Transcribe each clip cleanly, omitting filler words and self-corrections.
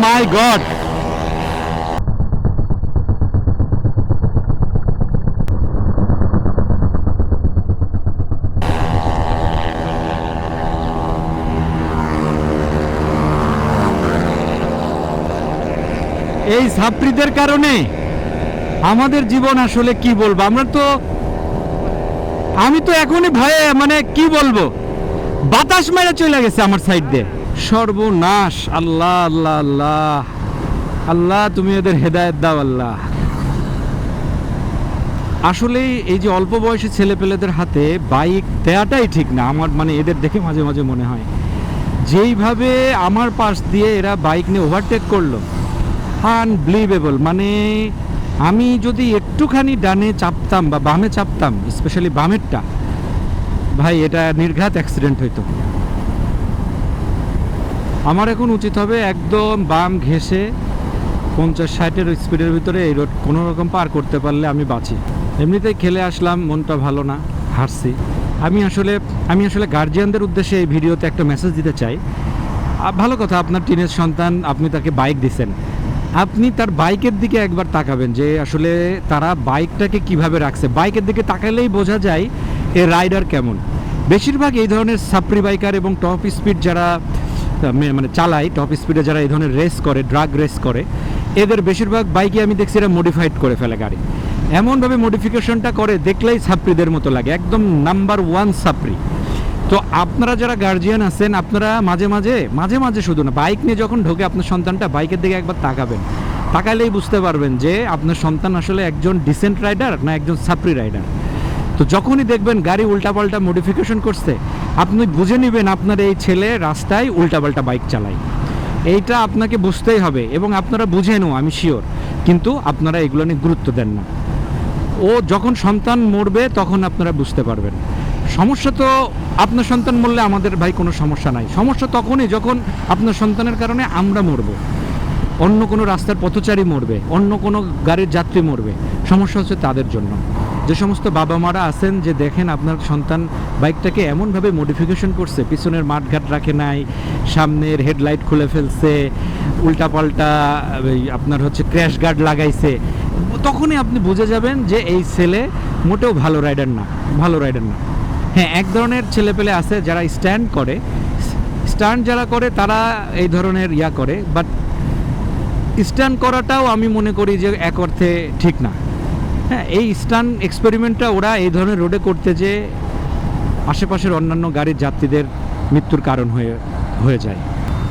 মাই god, এই ছাত্রীদের কারণে আমাদের জীবন আসলে কি বলবো, আমি তো এখনই ভয়ে মানে কি বলবো, বাতাস মেরে চলে গেছে আমার সাইড দিয়ে, সর্বনাশ। আল্লাহ আল্লাহ আল্লাহ আল্লাহ, তুমি এদের হেদায়েত দাও আল্লাহ। আসলে এই যে অল্প বয়সী ছেলেপেলেদের হাতে বাইক দেওয়াটাই ঠিক না আমার, মানে এদের দেখে মাঝে মাঝে মনে হয় যেইভাবে আমার পাশ দিয়ে এরা বাইক নিয়ে ওভারটেক করলো, আনবিলিভেবল। মানে আমি যদি একটুখানি ডানে চাপতাম বা বামে চাপতাম, স্পেশালি বামেরটা, ভাই এটা নির্ঘাত অ্যাক্সিডেন্ট হইতো। আমার এখন উচিত হবে একদম বাম ঘেঁষে 50-60-এর স্পিডের ভিতরে এই রোড কোনো রকম পার করতে পারলে আমি বাঁচি। এমনিতেই খেলে আসলাম, মনটা ভালো না, হারছি। আমি আসলে গার্জিয়ানদের উদ্দেশ্যে এই ভিডিওতে একটা মেসেজ দিতে চাই। ভালো কথা, আপনার টিনেজ সন্তান, আপনি তাকে বাইক দিচ্ছেন, আপনি তার বাইকের দিকে একবার তাকাবেন যে আসলে তারা বাইকটাকে কিভাবে রাখছে। বাইকের দিকে তাকালেই বোঝা যায় এ রাইডার কেমন। বেশিরভাগ এই ধরনের সাপ্রি বাইকার এবং টপ স্পিড যারা মানে চালায়, টপ স্পিডে যারা এই ধরনের রেস করে, ড্রাগ রেস করে, এদের বেশিরভাগ বাইকে আমি দেখছি এরা মডিফাইড করে ফেলে গাড়ি। এমনভাবে মডিফিকেশনটা করে দেখলেই সাপ্রিদের মতো লাগে, একদম নাম্বার 1 সাপ্রি। তো আপনারা যারা গার্জিয়ান আছেন, আপনারা মাঝে মাঝে শুধু না, বাইক নিয়ে যখন ঢোকে আপনার সন্তানটা, বাইকের দিকে একবার তাকাবেন। তাকালেই বুঝতে পারবেন যে আপনার সন্তান আসলে একজন ডিসেন্ট রাইডার না একজন সাপ্রি রাইডার। তো যখনই দেখবেন গাড়ি উল্টাপাল্টা মডিফিকেশন করছে, আপনি বুঝে নেবেন আপনার এই ছেলে রাস্তায় উল্টাপাল্টা বাইক চালায়। এইটা আপনাকে বুঝতেই হবে, এবং আপনারা বুঝেনও আমি শিওর, কিন্তু আপনারা এগুলো নিয়ে গুরুত্ব দেন না। ও যখন সন্তান মরবে তখন আপনারা বুঝতে পারবেন। সমস্যা তো আপনার সন্তান মরলে আমাদের ভাই কোনো সমস্যা নাই, সমস্যা তখনই যখন আপনার সন্তানের কারণে আমরা মরবো, অন্য কোনো রাস্তার পথচারী মরবে, অন্য কোনো গাড়ির যাত্রী মরবে। সমস্যা হচ্ছে তাদের জন্য। যে সমস্ত বাবা মারা আছেন যে দেখেন আপনার সন্তান বাইকটাকে এমনভাবে মডিফিকেশন করছে, পিছনের মাঠঘাট রাখে নাই, সামনের হেডলাইট খুলে ফেলছে, উল্টাপাল্টা আপনার হচ্ছে ক্র্যাশ গার্ড লাগাইছে, তখনই আপনি বুঝে যাবেন যে এই ছেলে মোটেও ভালো রাইডার না। হ্যাঁ, এক ধরনের ছেলেপেলে আছে যারা স্ট্যান্ড যারা করে তারা এই ধরনের করে, বাট স্ট্যান্ড করাটাও আমি মনে করি যে এক অর্থে ঠিক না। হ্যাঁ, এই স্ট্যান্ড এক্সপেরিমেন্টটা ওরা এই ধরনের রোডে করতে যে আশেপাশের অন্যান্য গাড়ির যাত্রীদের মৃত্যুর কারণ হয়ে যায়।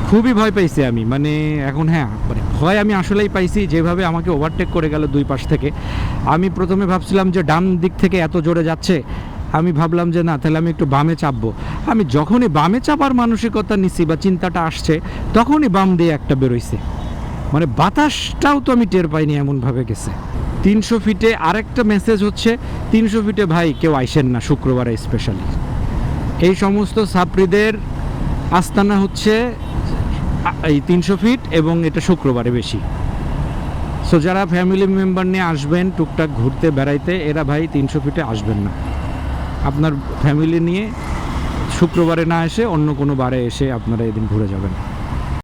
খুবই ভয় পাইছি আমি, মানে এখন হ্যাঁ মানে ভয় আমি আসলেই পাইছি। যেভাবে আমাকে ওভারটেক করে গেল দুই পাশ থেকে, আমি প্রথমে ভাবছিলাম যে ডান দিক থেকে এত জোরে যাচ্ছে, আমি ভাবলাম যে না, তাহলে আমি একটু বামে চাপবো। আমি যখনই বামে চাপার মানসিকতা নিচ্ছি বা চিন্তাটা আসছে, তখনই বাম দিয়ে একটা বেরোইছে, মানে বাতাসটাও তো আমি টের পাইনি, এমনভাবে গেছে। 300 ফিটে আরেকটা মেসেজ হচ্ছে, 300 ফিটে ভাই কেউ আইসেন না শুক্রবারে স্পেশালি। এই সমস্ত সাপ্রিদের আস্তানা হচ্ছে এই 300 ফিট, এবং এটা শুক্রবারে বেশি। সো যারা ফ্যামিলি মেম্বার নিয়ে আসবেন টুকটাক ঘুরতে বেড়াইতে, এরা ভাই 300 ফিটে আসবেন না। আপনার ফ্যামিলি নিয়ে শুক্রবারে না এসে অন্য কোনো বারে এসে আপনারা এদিন ঘুরে যাবেন।